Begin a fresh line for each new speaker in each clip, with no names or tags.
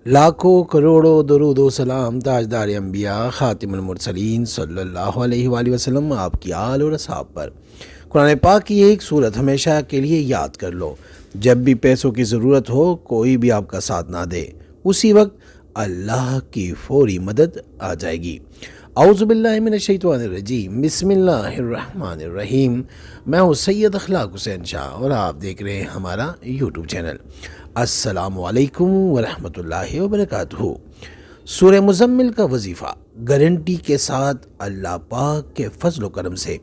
لاکھوں کروڑوں درود و سلام تاجدار انبیاء خاتم المرسلین صلی اللہ علیہ وآلہ وسلم آپ کی آل اور اصحاب پر۔ قرآن پاک کی ایک سورت ہمیشہ کے لیے یاد کر لو، جب بھی پیسوں کی ضرورت ہو، کوئی بھی آپ کا ساتھ نہ دے، اسی وقت اللہ کی فوری مدد آ جائے گی۔ اعوذ باللہ من الشیطان الرجیم، بسم اللہ الرحمن الرحیم۔ میں ہوں سید اخلاق حسین شاہ اور آپ دیکھ رہے ہیں ہمارا یوٹیوب چینل۔ السلام علیکم ورحمۃ اللہ وبرکاتہ۔ سورہ مزمل کا وظیفہ گارنٹی کے ساتھ اللہ پاک کے فضل و کرم سے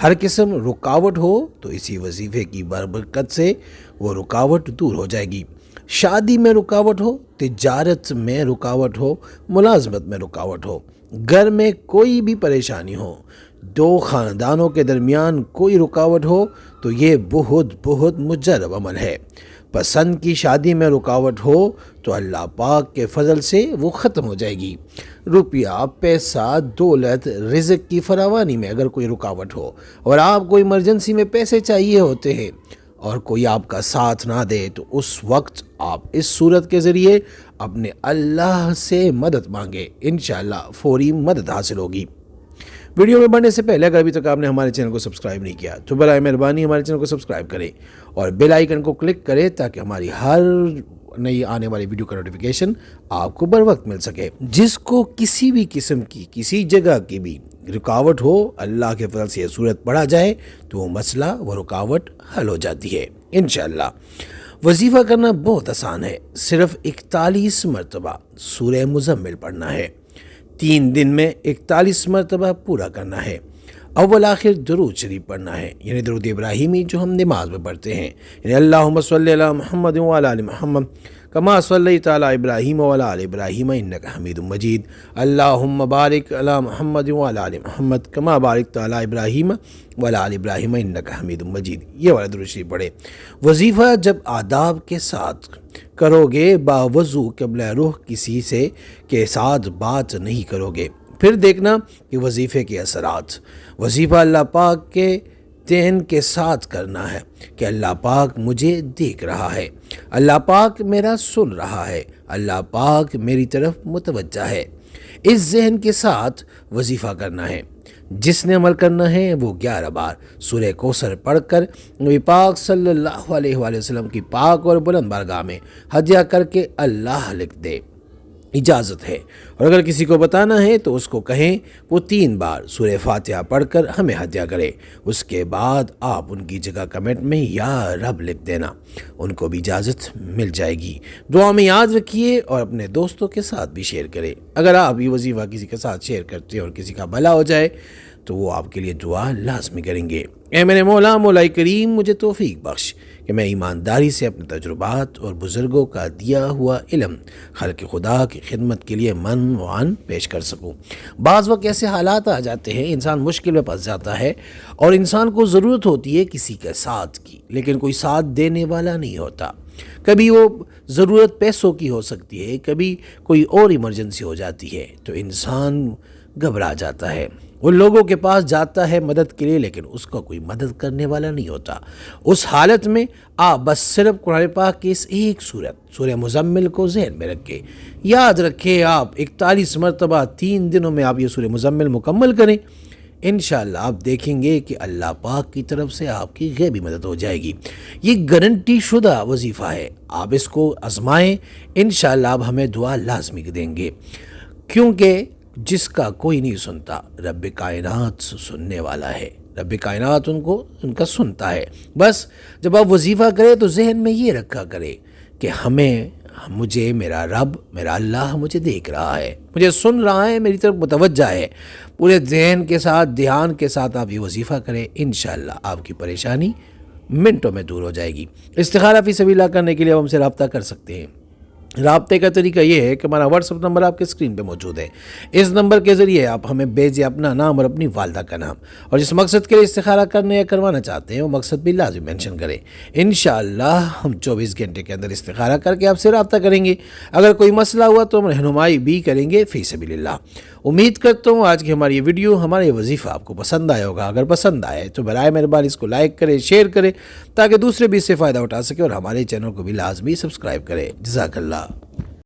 ہر قسم رکاوٹ ہو تو اسی وظیفے کی برکت سے وہ رکاوٹ دور ہو جائے گی۔ شادی میں رکاوٹ ہو، تجارت میں رکاوٹ ہو، ملازمت میں رکاوٹ ہو، گھر میں کوئی بھی پریشانی ہو، دو خاندانوں کے درمیان کوئی رکاوٹ ہو تو یہ بہت مجرب عمل ہے۔ پسند کی شادی میں رکاوٹ ہو تو اللہ پاک کے فضل سے وہ ختم ہو جائے گی۔ روپیہ، پیسہ، دولت، رزق کی فراوانی میں اگر کوئی رکاوٹ ہو اور آپ کو ایمرجنسی میں پیسے چاہیے ہوتے ہیں اور کوئی آپ کا ساتھ نہ دے تو اس وقت آپ اس صورت کے ذریعے اپنے اللہ سے مدد مانگے، انشاءاللہ فوری مدد حاصل ہوگی۔ ویڈیو میں بڑھنے سے پہلے اگر ابھی تک آپ نے ہمارے چینل کو سبسکرائب نہیں کیا تو برائے مہربانی ہمارے چینل کو سبسکرائب کریں اور بیل آئیکن کو کلک کریں تاکہ ہماری ہر نئی آنے والی ویڈیو کا نوٹیفیکیشن آپ کو بر وقت مل سکے۔ جس کو کسی بھی قسم کی کسی جگہ کی بھی رکاوٹ ہو، اللہ کے فضل سے یہ صورت پڑھا جائے تو وہ مسئلہ، وہ رکاوٹ حل ہو جاتی ہے انشاءاللہ۔ وظیفہ کرنا بہت آسان ہے، صرف 41 مرتبہ سورہ مزمل پڑھنا ہے۔ 3 دن میں 41 مرتبہ پورا کرنا ہے۔ اول آخر درود شریف پڑھنا ہے، یعنی درود ابراہیمی جو ہم نماز میں پڑھتے ہیں، یعنی اللہم صلی علی محمد وعلی آل محمد کما صلیت علی ابراہیم وعلی آل ابراہیم انک حمید مجید، اللہم بارک علی محمد وعلی آل محمد کما بارکت علی ابراہیم وعلی آل ابراہیم انک حمید مجید، یہ والا درود شریف پڑھے۔ وظیفہ جب آداب کے ساتھ کرو گے، باوضو قبل روح کسی سے کے ساتھ بات نہیں کرو گے، پھر دیکھنا کہ وظیفے کے اثرات۔ وظیفہ اللہ پاک کے ذہن کے ساتھ کرنا ہے کہ اللہ پاک مجھے دیکھ رہا ہے، اللہ پاک میرا سن رہا ہے، اللہ پاک میری طرف متوجہ ہے۔ اس ذہن کے ساتھ وظیفہ کرنا ہے۔ جس نے عمل کرنا ہے وہ 11 بار سورہ کوثر پڑھ کر نبی پاک صلی اللہ علیہ وآلہ وسلم کی پاک اور بلند بارگاہ میں ہدیہ کر کے اللہ لکھ دے، اجازت ہے۔ اور اگر کسی کو بتانا ہے تو اس کو کہیں وہ 3 بار سورہ فاتحہ پڑھ کر ہمیں ہدیہ کرے، اس کے بعد آپ ان کی جگہ کمنٹ میں یا رب لکھ دینا، ان کو بھی اجازت مل جائے گی۔ دعا میں یاد رکھیے اور اپنے دوستوں کے ساتھ بھی شیئر کریں۔ اگر آپ یہ وظیفہ کسی کے ساتھ شیئر کرتے ہیں اور کسی کا بھلا ہو جائے تو وہ آپ کے لیے دعا لازمی کریں گے۔ اے میرے مولا کریم، مجھے توفیق بخش کہ میں ایمانداری سے اپنے تجربات اور بزرگوں کا دیا ہوا علم خلق خدا کی خدمت کے لیے من وعن پیش کر سکوں۔ بعض وقت ایسے حالات آ جاتے ہیں، انسان مشکل میں پھنس جاتا ہے اور انسان کو ضرورت ہوتی ہے کسی کے ساتھ کی، لیکن کوئی ساتھ دینے والا نہیں ہوتا۔ کبھی وہ ضرورت پیسوں کی ہو سکتی ہے، کبھی کوئی اور ایمرجنسی ہو جاتی ہے تو انسان گھبرا جاتا ہے، ان لوگوں کے پاس جاتا ہے مدد کے لیے، لیکن اس کو کوئی مدد کرنے والا نہیں ہوتا۔ اس حالت میں آپ بس صرف قرآن پاک کی اس ایک سورت سورہ مزمل کو ذہن میں رکھیں، یاد رکھیں، آپ 41 مرتبہ 3 دنوں میں آپ یہ سورہ مزمل مکمل کریں، انشاءاللہ آپ دیکھیں گے کہ اللہ پاک کی طرف سے آپ کی غیبی مدد ہو جائے گی۔ یہ گارنٹی شدہ وظیفہ ہے، آپ اس کو آزمائیں، انشاءاللہ آپ ہمیں دعا لازمی دیں گے، کیونکہ جس کا کوئی نہیں سنتا رب کائنات سننے والا ہے، رب کائنات ان کا سنتا ہے۔ بس جب آپ وظیفہ کریں تو ذہن میں یہ رکھا کرے کہ مجھے میرا رب، میرا اللہ مجھے دیکھ رہا ہے، مجھے سن رہا ہے، میری طرف متوجہ ہے۔ پورے ذہن کے ساتھ، دھیان کے ساتھ آپ یہ وظیفہ کریں، انشاءاللہ آپ کی پریشانی منٹوں میں دور ہو جائے گی۔ استخارہ فی سبیل اللہ کرنے کے لیے آپ ہم سے رابطہ کر سکتے ہیں۔ رابطے کا طریقہ یہ ہے کہ ہمارا واٹس ایپ نمبر آپ کے اسکرین پہ موجود ہے، اس نمبر کے ذریعے آپ ہمیں بھیجیں اپنا نام اور اپنی والدہ کا نام، اور جس مقصد کے لیے استخارہ کرنے یا کروانا چاہتے ہیں وہ مقصد بھی لازم مینشن کریں۔ انشاءاللہ ہم 24 گھنٹے کے اندر استخارہ کر کے آپ سے رابطہ کریں گے۔ اگر کوئی مسئلہ ہوا تو ہم رہنمائی بھی کریں گے فی سبیل اللہ۔ امید کرتا ہوں آج کی ہماری یہ ویڈیو، ہمارا یہ وظیفہ آپ کو پسند آیا ہوگا۔ اگر پسند آئے تو برائے مہربانی اس کو لائک کریں، شیئر کریں تاکہ دوسرے بھی اس سے فائدہ اٹھا سکے، اور ہمارے چینل کو بھی لازمی سبسکرائب کریں۔ جزاک اللہ۔